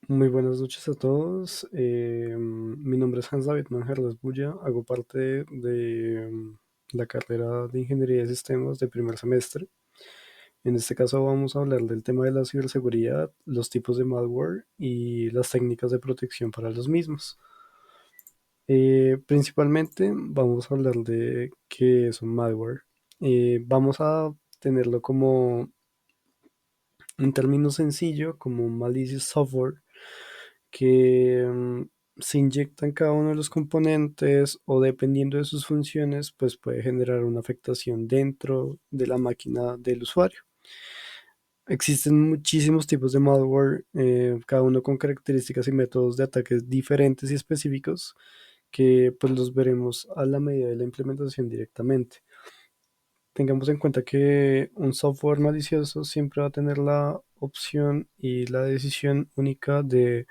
Muy buenas noches a todos. Mi nombre es Hans David Manjarres Bulla. Hago parte de la carrera de Ingeniería de Sistemas de primer semestre. En este caso vamos a hablar del tema de la ciberseguridad, los tipos de malware y las técnicas de protección para los mismos. Principalmente vamos a hablar de qué es un malware. Vamos a tenerlo como un término sencillo, como un malicious software que se inyecta en cada uno de los componentes o dependiendo de sus funciones, pues puede generar una afectación dentro de la máquina del usuario. Existen muchísimos tipos de malware, cada uno con características y métodos de ataques diferentes y específicos que pues los veremos a la medida de la implementación directamente. Tengamos en cuenta que un software malicioso siempre va a tener la opción y la decisión única de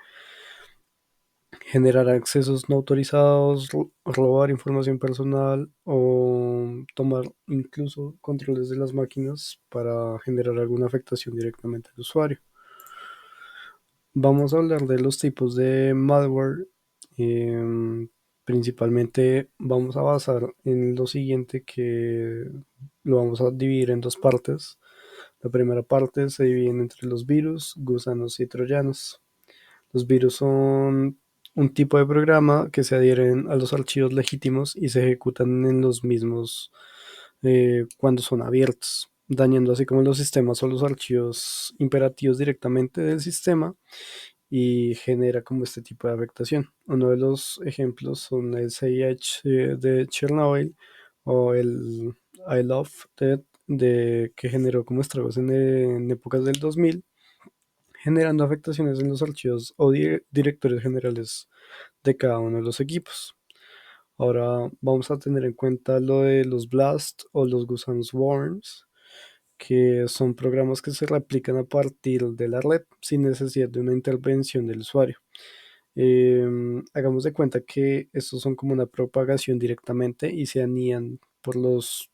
generar accesos no autorizados, robar información personal o tomar incluso controles de las máquinas para generar alguna afectación directamente al usuario. Vamos a hablar de los tipos de malware. Principalmente vamos a basar en lo siguiente, que lo vamos a dividir en dos partes. La primera parte se divide entre los virus, gusanos y troyanos. Los virus son un tipo de programa que se adhieren a los archivos legítimos y se ejecutan en los mismos cuando son abiertos, dañando así como los sistemas o los archivos imperativos directamente del sistema y genera como este tipo de afectación. Uno de los ejemplos son el CIH de Chernobyl o el I Love Dead que generó como estragos en épocas del 2000, generando afectaciones en los archivos o directorios generales de cada uno de los equipos. Ahora vamos a tener en cuenta lo de los Blast o los Gusanos Worms, que son programas que se replican a partir de la red sin necesidad de una intervención del usuario. Hagamos de cuenta que estos son como una propagación directamente y se anían por los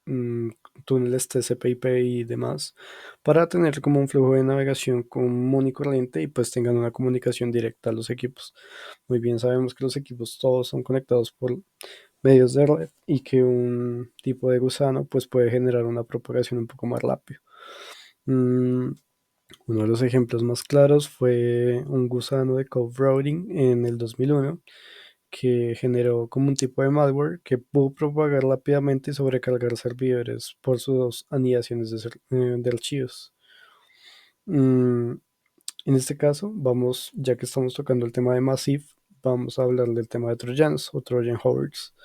mm, túneles TCP/IP y demás, para tener como un flujo de navegación común y corriente y pues tengan una comunicación directa a los equipos. Muy bien sabemos que los equipos todos son conectados por medios de red y que un tipo de gusano pues puede generar una propagación un poco más rápido. Mm, Uno de los ejemplos más claros fue un gusano de Cove Routing en el 2001, que generó como un tipo de malware que pudo propagar rápidamente y sobrecargar servidores por sus anidaciones de archivos. Mm, en este caso, vamos, ya que estamos tocando el tema de Massive, vamos a hablar del tema de Trojans o Trojan Hordes,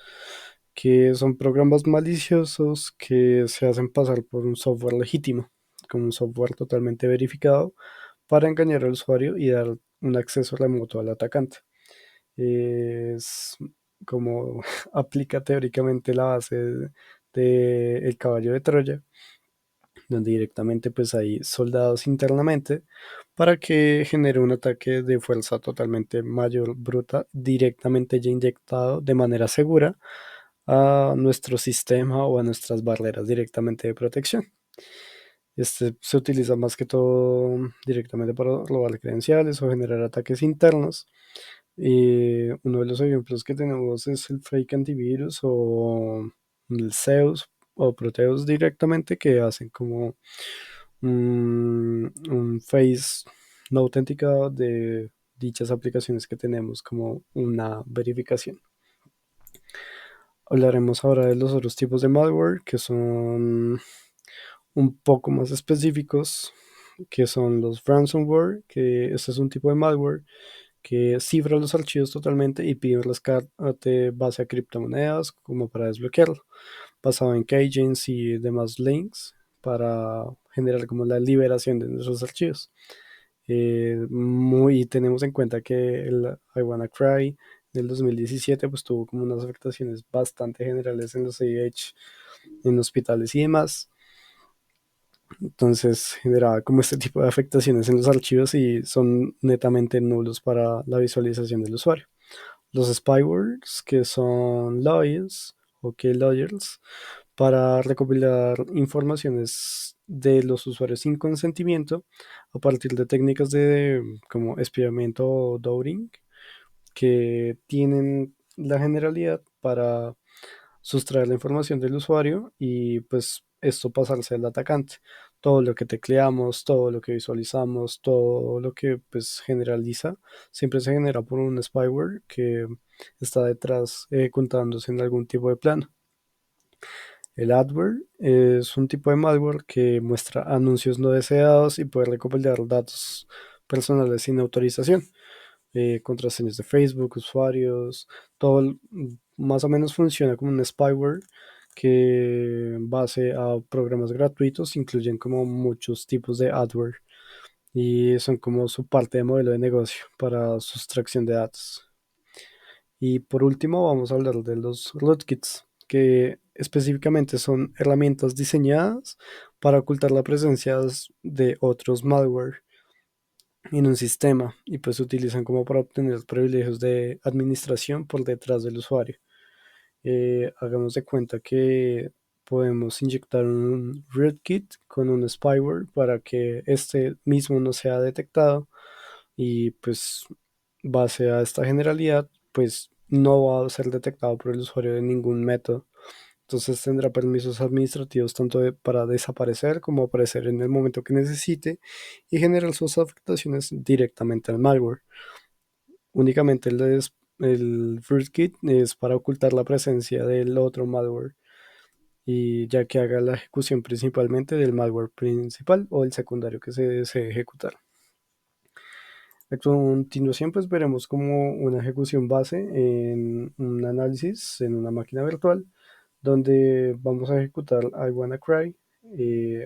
que son programas maliciosos que se hacen pasar por un software legítimo, como un software totalmente verificado, para engañar al usuario y dar un acceso remoto al atacante. Es como aplica teóricamente la base de El Caballo de Troya, donde directamente pues hay soldados internamente para que genere un ataque de fuerza totalmente mayor, bruta, directamente ya inyectado de manera segura a nuestro sistema o a nuestras barreras directamente de protección. Este se utiliza más que todo directamente para robar credenciales o generar ataques internos. Y uno de los ejemplos que tenemos es el fake antivirus o el Zeus o Proteus directamente, que hacen como un face no autenticado de dichas aplicaciones que tenemos como una verificación. Hablaremos ahora de los otros tipos de malware que son un poco más específicos, que son los ransomware, que este es un tipo de malware que cifra los archivos totalmente y pide un rescate base a criptomonedas como para desbloquearlo, basado en keygens y demás links para generar como la liberación de nuestros archivos. Tenemos en cuenta que el I Wanna Cry del 2017 pues tuvo como unas afectaciones bastante generales en los CIH, en hospitales y demás. Entonces generaba como este tipo de afectaciones en los archivos y son netamente nulos para la visualización del usuario. Los spywares, que son lawyers o keyloggers, para recopilar informaciones de los usuarios sin consentimiento a partir de técnicas de como espiamiento o Dowring que tienen la generalidad para sustraer la información del usuario y pues esto pasarse al atacante. Todo lo que tecleamos, todo lo que visualizamos, todo lo que pues generaliza, siempre se genera por un spyware que está detrás ejecutándose en algún tipo de plano. El adware es un tipo de malware que muestra anuncios no deseados y puede recopilar datos personales sin autorización, contraseñas de Facebook, usuarios, más o menos funciona como un spyware que en base a programas gratuitos incluyen como muchos tipos de adware y son como su parte de modelo de negocio para sustracción de datos. Y por último vamos a hablar de los rootkits, que específicamente son herramientas diseñadas para ocultar la presencia de otros malware en un sistema y pues se utilizan como para obtener privilegios de administración por detrás del usuario. Hagamos de cuenta que podemos inyectar un rootkit con un spyware para que este mismo no sea detectado y pues base a esta generalidad pues no va a ser detectado por el usuario de ningún método. Entonces tendrá permisos administrativos tanto para desaparecer como aparecer en el momento que necesite y generar sus afectaciones directamente al malware. Únicamente el rootkit es para ocultar la presencia del otro malware y ya que haga la ejecución principalmente del malware principal o el secundario que se desee ejecutar. A continuación, pues veremos como una ejecución base en un análisis en una máquina virtual, donde vamos a ejecutar I Wanna Cry.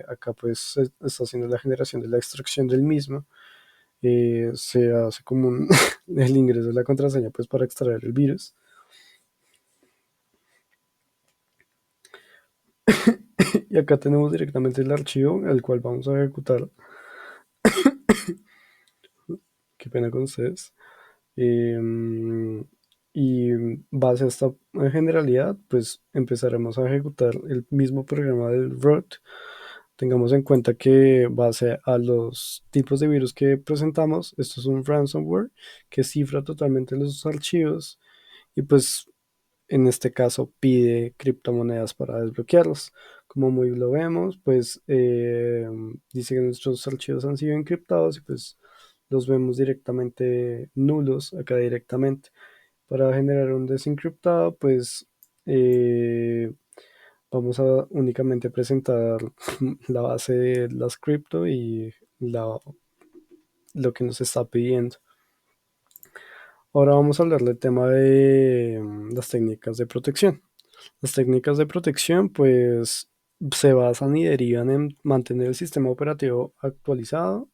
Acá pues se está haciendo la generación de la extracción del mismo. Se hace como el ingreso de la contraseña pues para extraer el virus. Y acá tenemos directamente el archivo, el cual vamos a ejecutar. Qué pena con ustedes. Y base a esta generalidad, pues empezaremos a ejecutar el mismo programa del root. Tengamos en cuenta que base a los tipos de virus que presentamos, esto es un ransomware que cifra totalmente los archivos y pues en este caso pide criptomonedas para desbloquearlos. Como muy lo vemos, pues dice que nuestros archivos han sido encriptados y pues los vemos directamente nulos acá directamente. Para generar un desencriptado, pues eh, vamos a únicamente presentar la base de las cripto y lo que nos está pidiendo. Ahora vamos a hablar del tema de las técnicas de protección. Las técnicas de protección pues se basan y derivan en mantener el sistema operativo actualizado,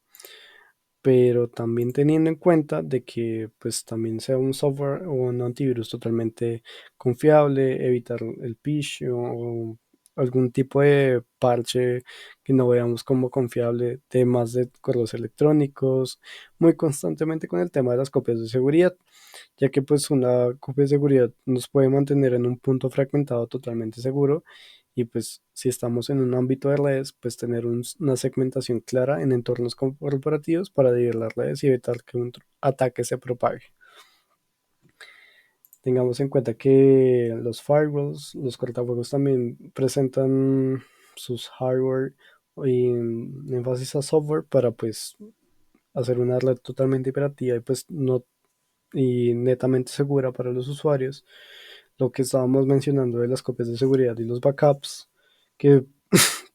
pero también teniendo en cuenta de que pues también sea un software o un antivirus totalmente confiable, evitar el phishing o algún tipo de parche que no veamos como confiable, temas de correos electrónicos, muy constantemente con el tema de las copias de seguridad, ya que pues una copia de seguridad nos puede mantener en un punto fragmentado totalmente seguro y pues si estamos en un ámbito de redes, pues tener una segmentación clara en entornos corporativos para dividir las redes y evitar que un ataque se propague. Tengamos en cuenta que los firewalls, los cortafuegos también presentan sus hardware y énfasis a software para pues hacer una red totalmente operativa y pues no y netamente segura para los usuarios. Lo que estábamos mencionando de las copias de seguridad y los backups, que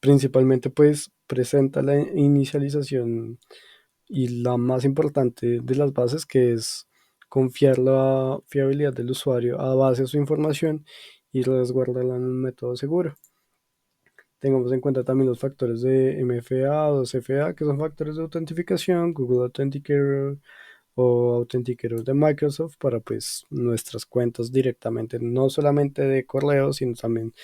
principalmente pues presenta la inicialización y la más importante de las bases, que es confiar la fiabilidad del usuario a base de su información y resguardarla en un método seguro. Tengamos en cuenta también los factores de MFA o CFA, que son factores de autentificación, Google Authenticator o Authenticator de Microsoft para pues nuestras cuentas directamente, no solamente de correo, sino también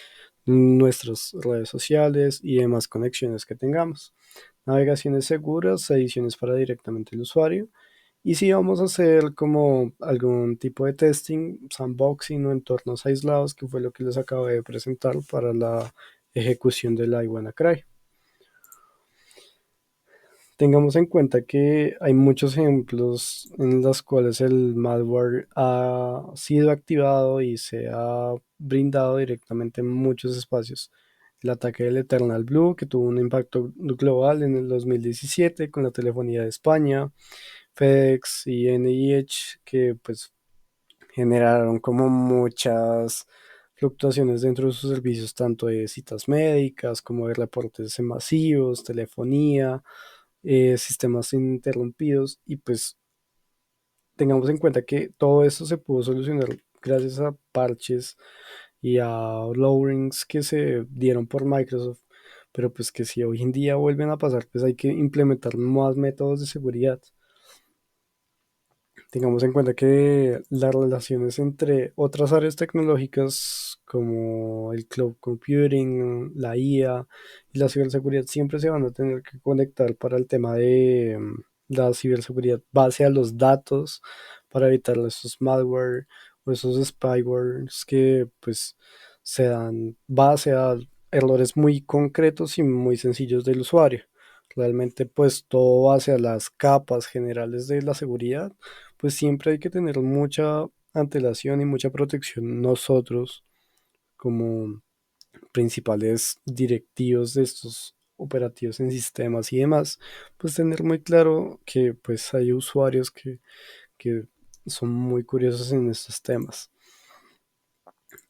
nuestras redes sociales y demás conexiones que tengamos. Navegaciones seguras, ediciones para directamente el usuario Y si vamos a hacer como algún tipo de testing, sandboxing o entornos aislados, que fue lo que les acabo de presentar para la ejecución del I WannaCry. Tengamos en cuenta que hay muchos ejemplos en los cuales el malware ha sido activado y se ha brindado directamente en muchos espacios. El ataque del Eternal Blue, que tuvo un impacto global en el 2017 con la telefonía de España, FedEx y NIH, que pues generaron como muchas fluctuaciones dentro de sus servicios, tanto de citas médicas como de reportes masivos, telefonía, sistemas ininterrumpidos, y pues tengamos en cuenta que todo esto se pudo solucionar gracias a parches y a lowerings que se dieron por Microsoft, pero pues que si hoy en día vuelven a pasar, pues hay que implementar más métodos de seguridad. Tengamos en cuenta que las relaciones entre otras áreas tecnológicas como el cloud computing, la IA y la ciberseguridad siempre se van a tener que conectar para el tema de la ciberseguridad base a los datos para evitar esos malware o esos spywares que pues se dan base a errores muy concretos y muy sencillos del usuario. Realmente pues todo base a las capas generales de la seguridad, pues siempre hay que tener mucha antelación y mucha protección nosotros como principales directivos de estos operativos en sistemas y demás, pues tener muy claro que pues hay usuarios que son muy curiosos en estos temas.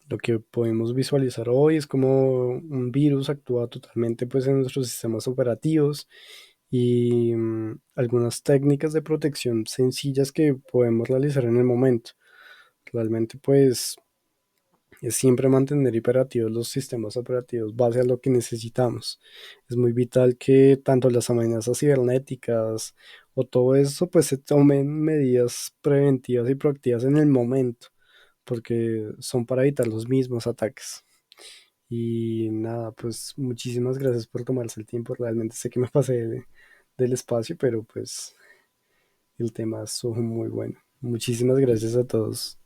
Lo que podemos visualizar hoy es como un virus actúa totalmente pues en nuestros sistemas operativos y algunas técnicas de protección sencillas que podemos realizar en el momento. Realmente pues es siempre mantener operativos los sistemas operativos base a lo que necesitamos. Es muy vital que tanto las amenazas cibernéticas o todo eso pues se tomen medidas preventivas y proactivas en el momento, porque son para evitar los mismos ataques. Y nada, pues muchísimas gracias por tomarse el tiempo. Realmente sé que me pasé del espacio, pero pues el tema es muy bueno. Muchísimas gracias a todos.